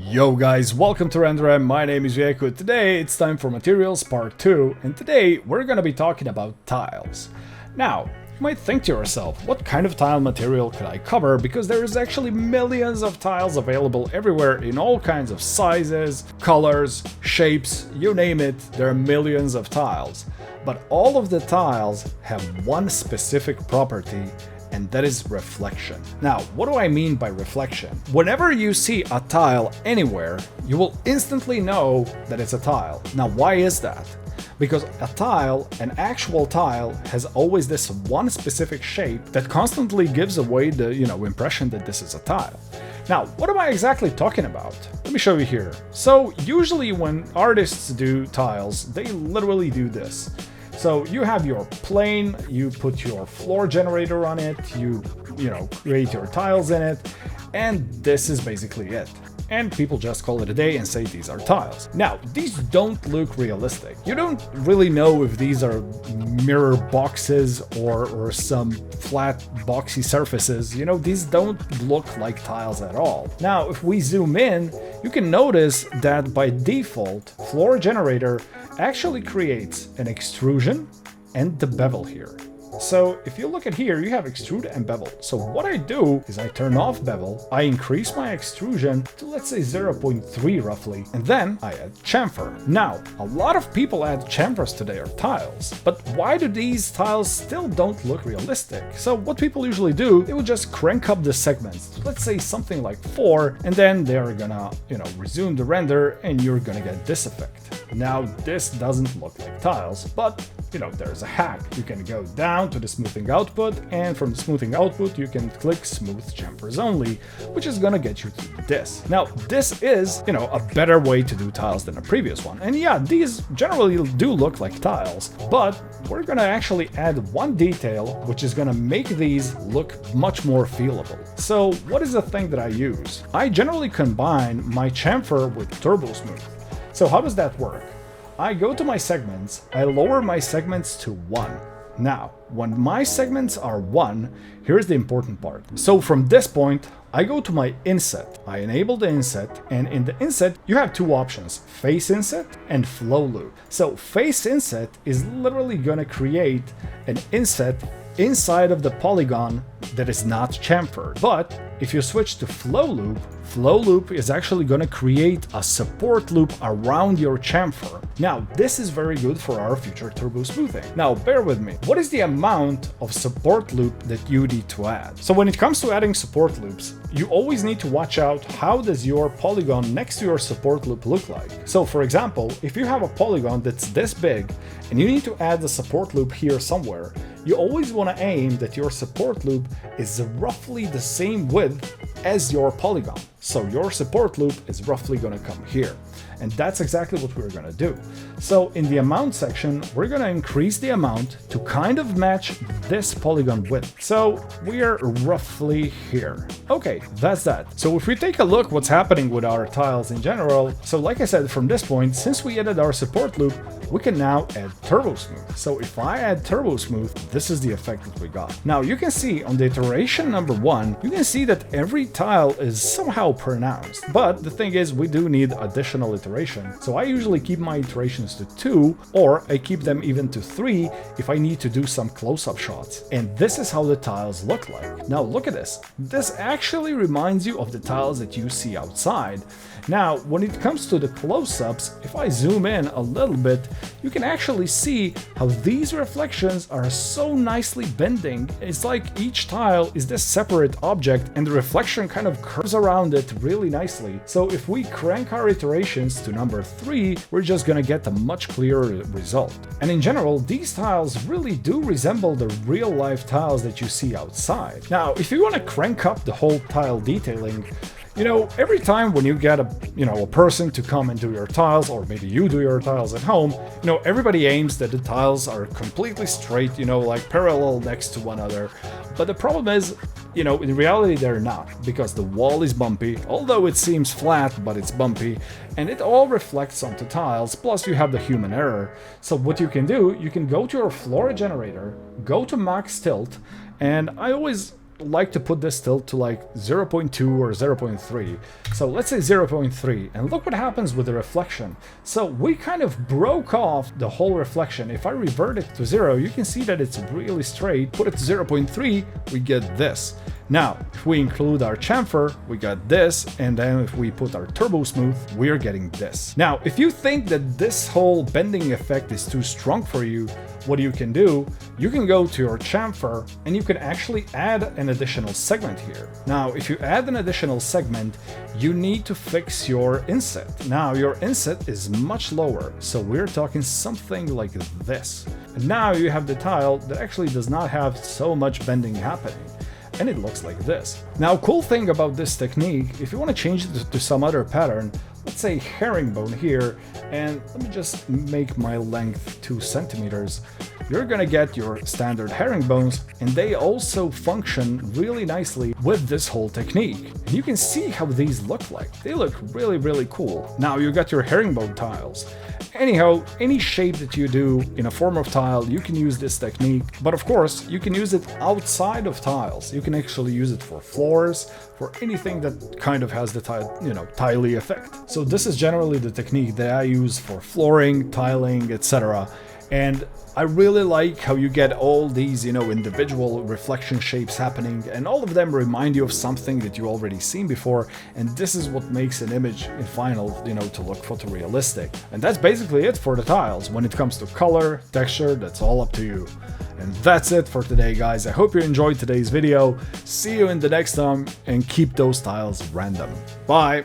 Yo guys, welcome to RenderRam. My name is Yaku. Today it's time for materials part 2, and today we're gonna be talking about tiles. Now, you might think to yourself, what kind of tile material could I cover, because there is actually millions of tiles available everywhere in all kinds of sizes, colors, shapes, you name it, there are millions of tiles. But all of the tiles have one specific property, and that is reflection. Now, what do I mean by reflection? Whenever you see a tile anywhere, you will instantly know that it's a tile. Now, why is that? Because a tile, an actual tile, has always this one specific shape that constantly gives away the, impression that this is a tile. Now, what am I exactly talking about? Let me show you here. So, usually when artists do tiles, they literally do this. So you have your plane, you put your floor generator on it, you create your tiles in it, and this is basically it. And people just call it a day and say these are tiles. Now, these don't look realistic. You don't really know if these are mirror boxes or some flat boxy surfaces. These don't look like tiles at all. Now, if we zoom in, you can notice that by default, floor generator actually creates an extrusion and the bevel here. So if you look at here, you have extrude and bevel. So what I do is I turn off bevel, I increase my extrusion to, let's say, 0.3 roughly, and then I add chamfer. Now, a lot of people add chamfers to their tiles, but why do these tiles still don't look realistic? So what people usually do, they will just crank up the segments, let's say something like 4, and then they're gonna, resume the render, and you're gonna get this effect. Now, this doesn't look like tiles, but, there's a hack. You can go down to the smoothing output, and from the smoothing output you can click smooth chamfers only, which is gonna get you to this. Now this is, a better way to do tiles than a previous one, and yeah, these generally do look like tiles, but we're gonna actually add one detail which is gonna make these look much more feelable. So what is the thing that I use? I generally combine my chamfer with Turbosmooth. So how does that work? I go to my segments, I lower my segments to 1. Now, when my segments are 1, here's the important part. So from this point, I go to my inset. I enable the inset, and in the inset, you have two options, face inset and flow loop. So face inset is literally gonna create an inset inside of the polygon that is not chamfered. But if you switch to flow loop is actually going to create a support loop around your chamfer. Now, this is very good for our future turbo smoothing. Now, bear with me. What is the amount of support loop that you need to add? So when it comes to adding support loops, you always need to watch out how does your polygon next to your support loop look like. So for example, if you have a polygon that's this big and you need to add the support loop here somewhere, you always want to aim that your support loop is roughly the same width as your polygon. So your support loop is roughly going to come here. And that's exactly what we're going to do. So in the amount section, we're going to increase the amount to kind of match this polygon width. So we're roughly here. Okay, that's that. So if we take a look what's happening with our tiles in general, so like I said, from this point, since we added our support loop, we can now add Turbosmooth. So if I add Turbosmooth, this is the effect that we got. Now you can see on the iteration number 1, you can see that every tile is somehow pronounced. But the thing is, we do need additional iterations. So I usually keep my iterations to 2, or I keep them even to 3 if I need to do some close-up shots. And this is how the tiles look like. Now look at this. This actually reminds you of the tiles that you see outside. Now, when it comes to the close-ups, if I zoom in a little bit, you can actually see how these reflections are so nicely bending. It's like each tile is this separate object and the reflection kind of curves around it really nicely. So if we crank our iterations to number 3, we're just gonna get a much clearer result. And in general, these tiles really do resemble the real-life tiles that you see outside. Now, if you want to crank up the whole tile detailing, every time when you get a person to come and do your tiles, or maybe you do your tiles at home, everybody aims that the tiles are completely straight, like parallel next to one another. But the problem is, in reality they're not, because the wall is bumpy, although it seems flat, but it's bumpy, and it all reflects onto tiles, plus you have the human error. So what you can do, you can go to your floor generator, go to max tilt, and I always like to put this tilt to like 0.2 or 0.3. So let's say 0.3, and look what happens with the reflection. So we kind of broke off the whole reflection. If I revert it to 0, you can see that it's really straight. Put it to 0.3, we get this. Now, if we include our chamfer, we got this, and then if we put our Turbosmooth, we're getting this. Now, if you think that this whole bending effect is too strong for you, what you can do, you can go to your chamfer and you can actually add an additional segment here. Now, if you add an additional segment, you need to fix your inset. Now, your inset is much lower, so we're talking something like this. And now you have the tile that actually does not have so much bending happening. And it looks like this. Now, cool thing about this technique, if you want to change it to some other pattern, let's say herringbone here, and let me just make my length 2 centimeters, you're gonna get your standard herringbones, and they also function really nicely with this whole technique. And you can see how these look like. They look really, really cool. Now you got your herringbone tiles. Anyhow, any shape that you do in a form of tile, you can use this technique, but of course, you can use it outside of tiles. You can actually use it for floors, for anything that kind of has the tile, tiley effect. So this is generally the technique that I use for flooring, tiling, etc. And I really like how you get all these, individual reflection shapes happening, and all of them remind you of something that you already seen before, and this is what makes an image in final, to look photorealistic. And that's basically it for the tiles. When it comes to color, texture, that's all up to you. And that's it for today, guys. I hope you enjoyed today's video. See you in the next one, and keep those tiles random. Bye!